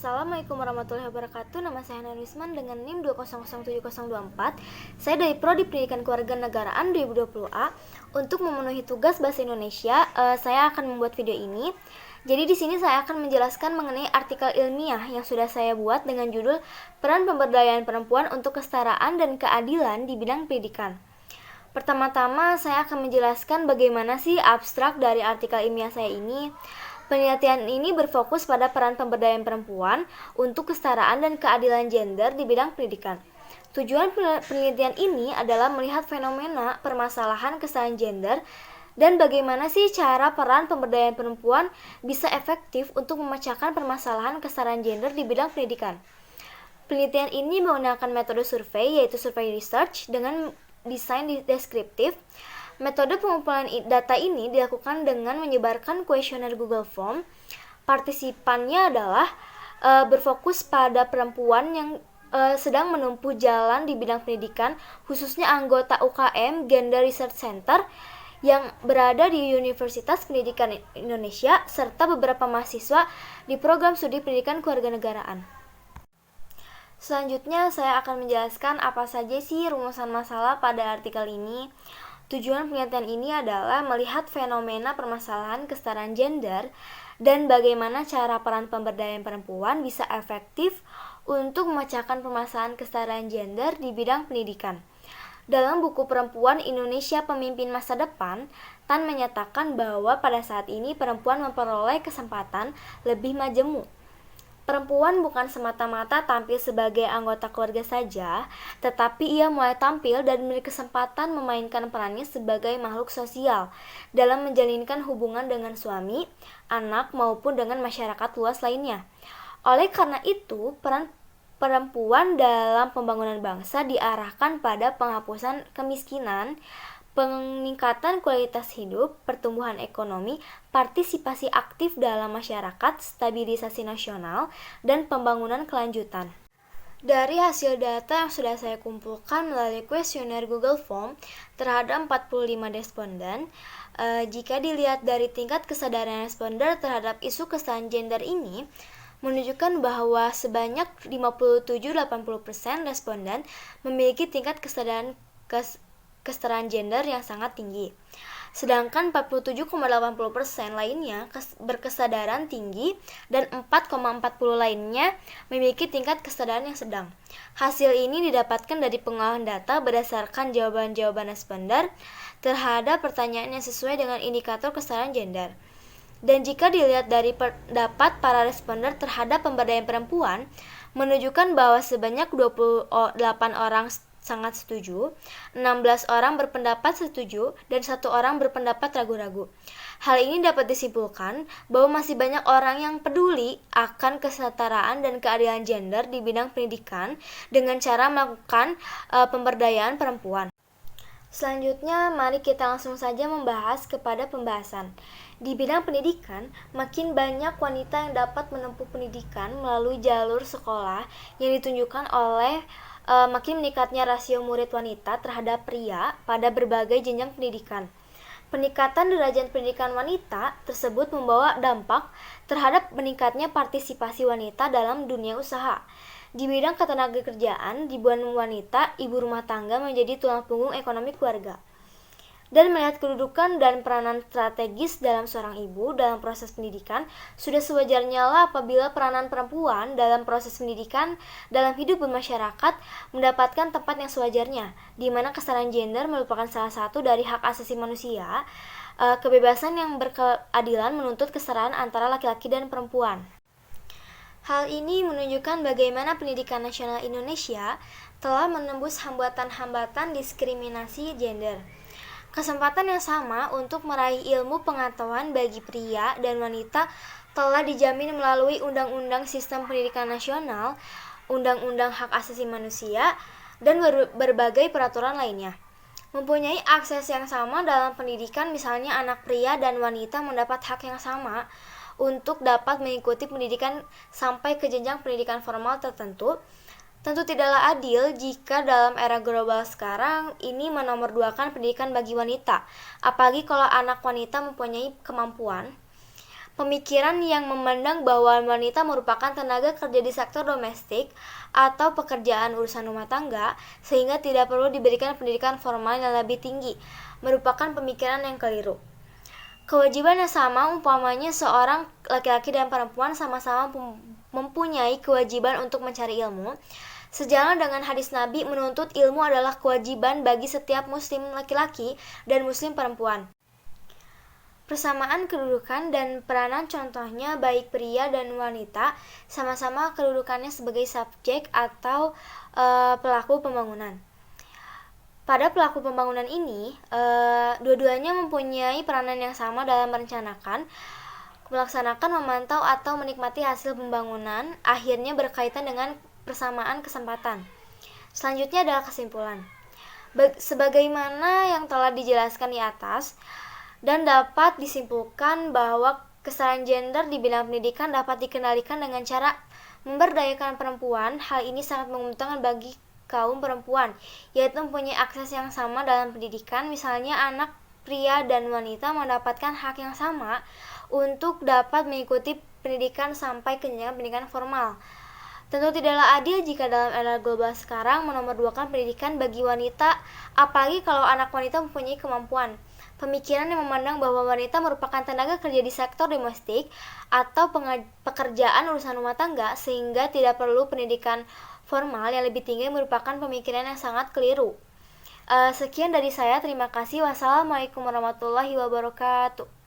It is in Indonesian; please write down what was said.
Assalamualaikum warahmatullahi wabarakatuh. Nama saya Hana Wisman dengan NIM 2007024. Saya dari Prodi Pendidikan Kewarganegaraan 2020A. Untuk memenuhi tugas bahasa Indonesia, saya akan membuat video ini. Jadi di sini saya akan menjelaskan mengenai artikel ilmiah yang sudah saya buat dengan judul Peran Pemberdayaan Perempuan untuk Kesetaraan dan Keadilan di Bidang Pendidikan. Pertama-tama saya akan menjelaskan bagaimana sih abstrak dari artikel ilmiah saya ini. Penelitian ini berfokus pada peran pemberdayaan perempuan untuk kesetaraan dan keadilan gender di bidang pendidikan. Tujuan penelitian ini adalah melihat fenomena permasalahan kesetaraan gender dan bagaimana sih cara peran pemberdayaan perempuan bisa efektif untuk memecahkan permasalahan kesetaraan gender di bidang pendidikan. Penelitian ini menggunakan metode survei, yaitu survei research dengan desain deskriptif. Metode pengumpulan data ini dilakukan dengan menyebarkan kuesioner Google Form. Partisipannya adalah berfokus pada perempuan yang sedang menempuh jalan di bidang pendidikan, khususnya anggota UKM Gender Research Center yang berada di Universitas Pendidikan Indonesia, serta beberapa mahasiswa di program studi pendidikan kewarganegaraan. Selanjutnya, saya akan menjelaskan apa saja sih rumusan masalah pada artikel ini. Tujuan penelitian ini adalah melihat fenomena permasalahan kesetaraan gender dan bagaimana cara peran pemberdayaan perempuan bisa efektif untuk memecahkan permasalahan kesetaraan gender di bidang pendidikan. Dalam buku Perempuan Indonesia Pemimpin Masa Depan, Tan menyatakan bahwa pada saat ini perempuan memperoleh kesempatan lebih majemuk. Perempuan bukan semata-mata tampil sebagai anggota keluarga saja, tetapi ia mulai tampil dan memiliki kesempatan memainkan perannya sebagai makhluk sosial dalam menjalinkan hubungan dengan suami, anak, maupun dengan masyarakat luas lainnya. Oleh karena itu, peran perempuan dalam pembangunan bangsa diarahkan pada penghapusan kemiskinan, peningkatan kualitas hidup, pertumbuhan ekonomi, partisipasi aktif dalam masyarakat, stabilisasi nasional, dan pembangunan kelanjutan. Dari hasil data yang sudah saya kumpulkan melalui kuesioner Google Form terhadap 45 responden, jika dilihat dari tingkat kesadaran responden terhadap isu kesetaraan gender ini, menunjukkan bahwa sebanyak 57-80% responden memiliki tingkat kesadaran kesetaraan gender yang sangat tinggi. Sedangkan 47,80% lainnya berkesadaran tinggi dan 4,40 lainnya memiliki tingkat kesadaran yang sedang. Hasil ini didapatkan dari pengolahan data berdasarkan jawaban-jawaban responder terhadap pertanyaan yang sesuai dengan indikator kesetaraan gender. Dan jika dilihat dari pendapat para responder terhadap pemberdayaan perempuan, menunjukkan bahwa sebanyak 28 orang sangat setuju, 16 orang berpendapat setuju, dan 1 orang berpendapat ragu-ragu. Hal ini dapat disimpulkan bahwa masih banyak orang yang peduli akan kesetaraan dan keadilan gender di bidang pendidikan dengan cara melakukan pemberdayaan perempuan. Selanjutnya, mari kita langsung saja membahas kepada pembahasan. Di bidang pendidikan, makin banyak wanita yang dapat menempuh pendidikan melalui jalur sekolah yang ditunjukkan oleh makin meningkatnya rasio murid wanita terhadap pria pada berbagai jenjang pendidikan. Peningkatan derajat pendidikan wanita tersebut membawa dampak terhadap meningkatnya partisipasi wanita dalam dunia usaha. Di bidang ketenagakerjaan, ribuan wanita ibu rumah tangga menjadi tulang punggung ekonomi keluarga. Dan melihat kedudukan dan peranan strategis dalam seorang ibu dalam proses pendidikan, sudah sewajarnya lah apabila peranan perempuan dalam proses pendidikan dalam hidup bermasyarakat mendapatkan tempat yang sewajarnya, di mana kesetaraan gender merupakan salah satu dari hak asasi manusia, kebebasan yang berkeadilan menuntut kesetaraan antara laki-laki dan perempuan. Hal ini menunjukkan bagaimana pendidikan nasional Indonesia telah menembus hambatan-hambatan diskriminasi gender. Kesempatan yang sama untuk meraih ilmu pengetahuan bagi pria dan wanita telah dijamin melalui Undang-Undang Sistem Pendidikan Nasional, Undang-Undang Hak Asasi Manusia, dan berbagai peraturan lainnya. Mempunyai akses yang sama dalam pendidikan, misalnya anak pria dan wanita mendapat hak yang sama untuk dapat mengikuti pendidikan sampai ke jenjang pendidikan formal tertentu. Tentu tidaklah adil jika dalam era global sekarang ini menomorduakan pendidikan bagi wanita, apalagi kalau anak wanita mempunyai kemampuan. Pemikiran yang memandang bahwa wanita merupakan tenaga kerja di sektor domestik atau pekerjaan urusan rumah tangga, sehingga tidak perlu diberikan pendidikan formal yang lebih tinggi, merupakan pemikiran yang keliru. Kewajiban yang sama umpamanya seorang laki-laki dan perempuan sama-sama mempunyai kewajiban untuk mencari ilmu. Sejalan dengan hadis Nabi menuntut ilmu adalah kewajiban bagi setiap muslim laki-laki dan muslim perempuan. Persamaan kedudukan dan peranan contohnya baik pria dan wanita sama-sama kedudukannya sebagai subjek atau pelaku pembangunan. Pada pelaku pembangunan ini, dua-duanya mempunyai peranan yang sama dalam merencanakan, melaksanakan, memantau, atau menikmati hasil pembangunan, akhirnya berkaitan dengan persamaan kesempatan. Selanjutnya adalah kesimpulan. Sebagaimana yang telah dijelaskan di atas, dan dapat disimpulkan bahwa kesetaraan gender di bidang pendidikan dapat dikendalikan dengan cara memberdayakan perempuan. Hal ini sangat menguntungkan bagi kaum perempuan, yaitu mempunyai akses yang sama dalam pendidikan. Misalnya anak pria dan wanita mendapatkan hak yang sama untuk dapat mengikuti pendidikan sampai ke jenjang pendidikan formal. Tentu tidaklah adil jika dalam era global sekarang menomorduakan pendidikan bagi wanita, apalagi kalau anak wanita mempunyai kemampuan. Pemikiran yang memandang bahwa wanita merupakan tenaga kerja di sektor domestik atau pekerjaan urusan rumah tangga sehingga tidak perlu pendidikan formal yang lebih tinggi merupakan pemikiran yang sangat keliru. Sekian dari saya, terima kasih. Wassalamualaikum warahmatullahi wabarakatuh.